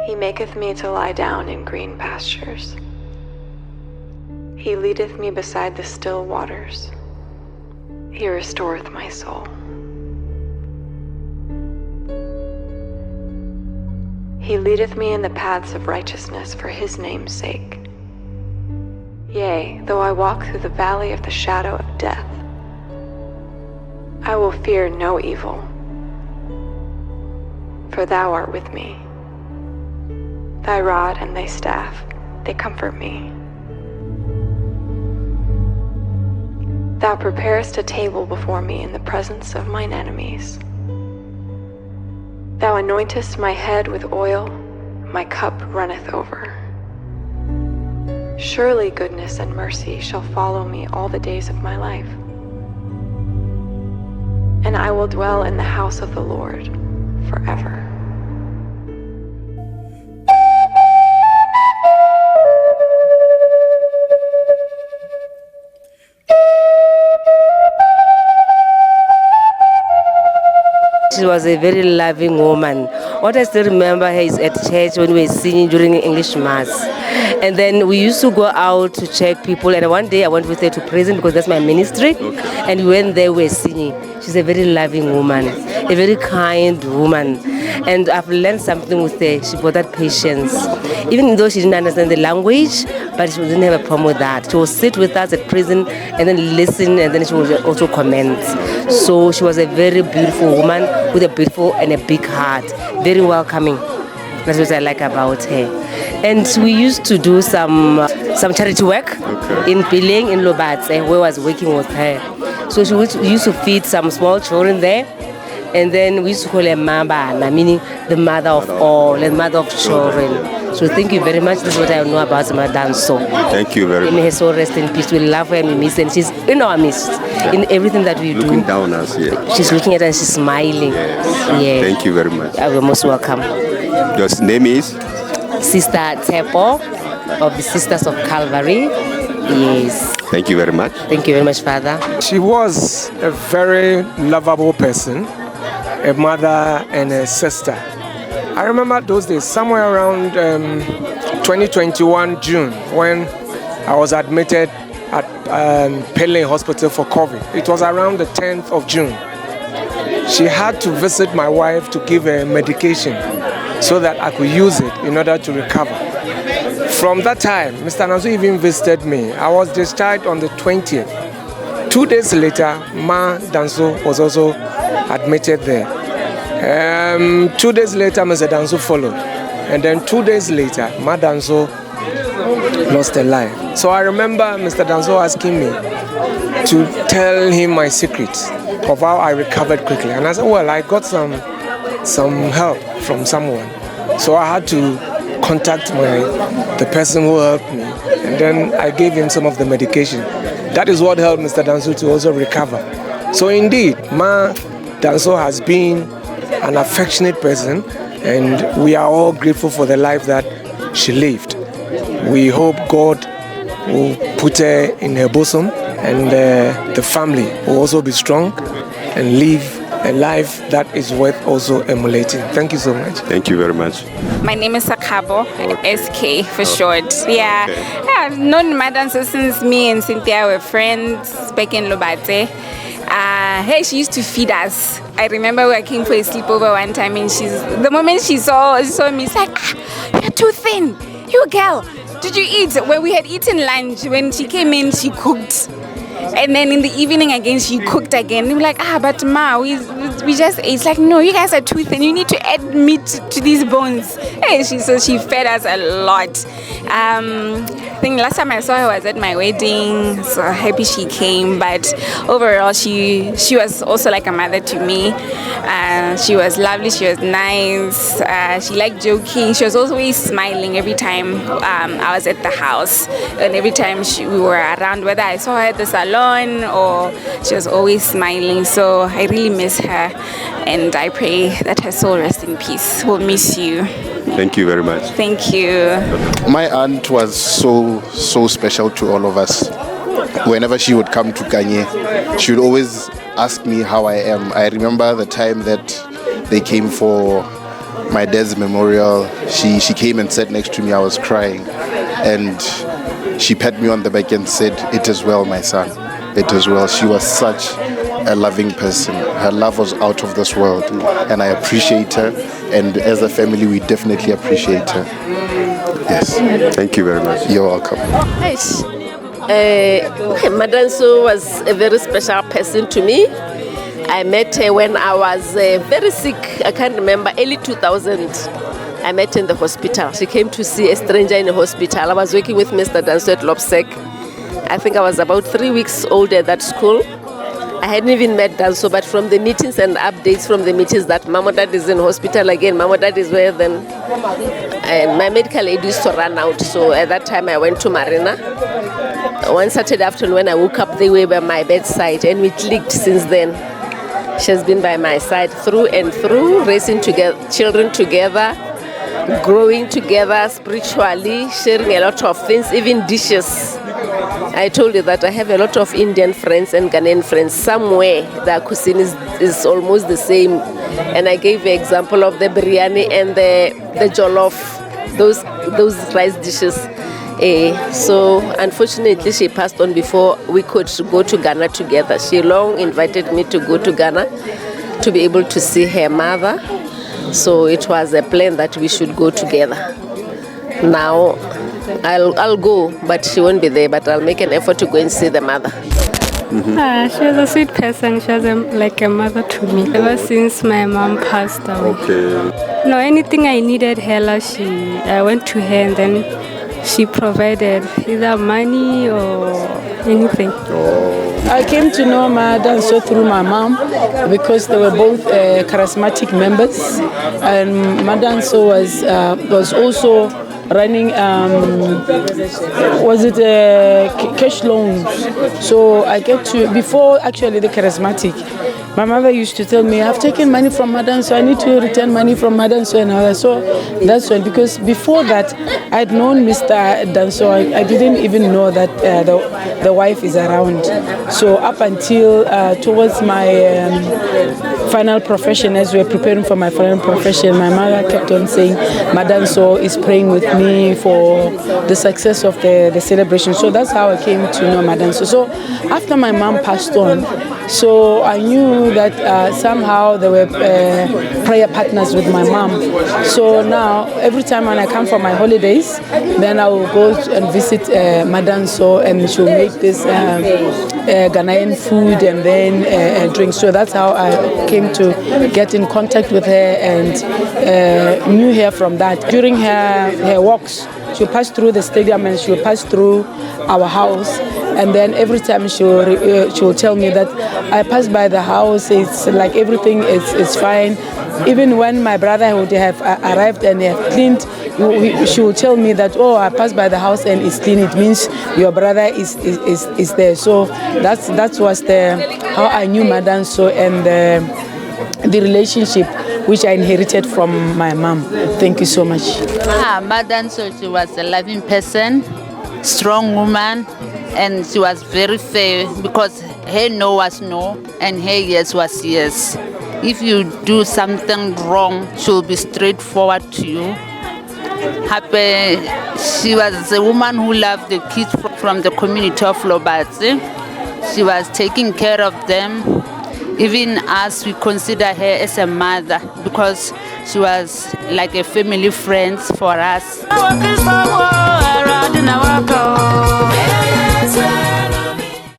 He maketh me to lie down in green pastures. He leadeth me beside the still waters. He restoreth my soul. He leadeth me in the paths of righteousness for his name's sake. Yea, though I walk through the valley of the shadow of death, I will fear no evil, for thou art with me. Thy rod and thy staff, they comfort me. Thou preparest a table before me in the presence of mine enemies. Thou anointest my head with oil, my cup runneth over. Surely goodness and mercy shall follow me all the days of my life, and I will dwell in the house of the Lord forever. She was a very loving woman. What I still remember her is at church when we were singing during English Mass. And then we used to go out to check people. And one day I went with her to prison because that's my ministry. Okay. And we went there, we were singing. She's a very loving woman, a very kind woman. And I've learned something with her. She brought that patience. Even though she didn't understand the language, but she didn't have a problem with that. She would sit with us at prison and then listen, and then she would also comment. So she was a very beautiful woman with a beautiful and a big heart. Very welcoming. That's what I like about her. And we used to do some charity work in Piling, in Lobatse, where I was working with her. So she used to feed some small children there. And then we used to call her Mambana, meaning the mother of all, the mother of children. So thank you very much. This is what I know about Madame So. Thank you very much. May her soul rest in peace. We love her and we miss her. And she's in our midst, in everything that we do. Looking down us here. She's looking at us and she's smiling. Yes. Thank you very much. You're most welcome. Your name is? Sister Tepo of the Sisters of Calvary. Yes. Thank you very much. Thank you very much, Father. She was a very lovable person, a mother and a sister. I remember those days, somewhere around 2021 June, when I was admitted at Pele Hospital for COVID. It was around the 10th of June. She had to visit my wife to give her medication so that I could use it in order to recover. From that time, Mr. Nazu even visited me. I was discharged on the 20th. 2 days later, Ma Danso was also admitted there. 2 days later, Mr. Danso followed. And then 2 days later, Ma Danso lost her life. So I remember Mr. Danso asking me to tell him my secrets of how I recovered quickly. And I said, well, I got some help from someone. So I had to contact the person who helped me. And then I gave him some of the medication. That is what helped Mr. Danso to also recover. So indeed, Ma Danso has been an affectionate person, and we are all grateful for the life that she lived. We hope God will put her in her bosom, and the family will also be strong and live a life that is worth also emulating. Thank you so much. Thank you very much. My name is Sakabo, SK for short. Yeah, I've known Madam since me and Cynthia were friends back in Lobatse. Hey, she used to feed us. I remember we came for a sleepover one time, and the moment she saw me, she's like, you're too thin. You girl, did you eat? When we had eaten lunch, when she came in, she cooked. And then in the evening again, she cooked again. We were like, but Ma, we just ate. It's like, no, you guys are too thin. You need to add meat to these bones. Hey, so she fed us a lot. I think last time I saw her was at my wedding. So happy she came. But overall, she was also like a mother to me. She was lovely. She was nice. She liked joking. She was always smiling every time I was at the house. And every time we were around, whether I saw her at the salon or she was always smiling. So I really miss her, and I pray that her soul rest in peace. We'll miss you. Thank you very much. Thank you. My aunt was so special to all of us. Whenever she would come to Kanye, she would always ask me how I am. I remember the time that they came for my dad's memorial, she came and sat next to me. I was crying, and she pat me on the back and said, "It is well, my son. It is well." She was such a loving person. Her love was out of this world, and I appreciate her. And as a family, we definitely appreciate her. Yes. Thank you very much. You're welcome. Yes. Madam So was a very special person to me. I met her when I was very sick. I can't remember, early 2000. I met her in the hospital. She came to see a stranger in the hospital. I was working with Mr. Danso at Lopsec. I think I was about 3 weeks old at that school. I hadn't even met Danso, but from the meetings and updates from the meetings that Mama Dad is in hospital again, Mama Dad is where then. And my medical aid used to run out, so at that time I went to Marina. One Saturday afternoon when I woke up, they were by my bedside, and we clicked since then. She has been by my side through and through, raising together, children together, growing together spiritually, sharing a lot of things, even dishes. I told you that I have a lot of Indian friends and Ghanaian friends. Somewhere their cuisine is almost the same. And I gave the example of the biryani and the jollof, those rice dishes. So unfortunately she passed on before we could go to Ghana together. She long invited me to go to Ghana to be able to see her mother. So it was a plan that we should go together. Now I'll go, but she won't be there, but I'll make an effort to go and see the mother. She was a sweet person. She was like a mother to me ever since my mom passed away. Okay. No, anything I needed her, I went to her and then she provided either money or anything. I came to know Madam So through my mom because they were both charismatic members, and Madam So was also running cash loans. So I get to, before actually the charismatic, my mother used to tell me, I've taken money from Madam So, I need to return money from Madam So and all that. So that's when, because before that I'd known Mr. Danso, I didn't even know that the wife is around. So up until towards my final profession, as we were preparing for my final profession, my mother kept on saying, Madam So is praying with me for the success of the celebration. So that's how I came to know Madam So. So after my mom passed on, so I knew that somehow they were prayer partners with my mom. So now every time when I come for my holidays, then I will go and visit Madam So, and she'll make this Ghanaian food and then drinks. So that's how I came to get in contact with her and knew her from that. During her walks, she'll pass through the stadium and she'll pass through our house, and then every time she'll tell me that I pass by the house, it's like everything is fine. Even when my brother would have arrived and have cleaned, she will tell me that, oh, I passed by the house and it's clean. It means your brother is there. So that was how I knew Madam So and the relationship which I inherited from my mom. Thank you so much. Madam So, she was a loving person, strong woman, and she was very fair because her no was no and her yes was yes. If you do something wrong, she'll be straightforward to you. She was a woman who loved the kids from the community of Lobatse. She was taking care of them. Even us, we consider her as a mother because she was like a family friend for us.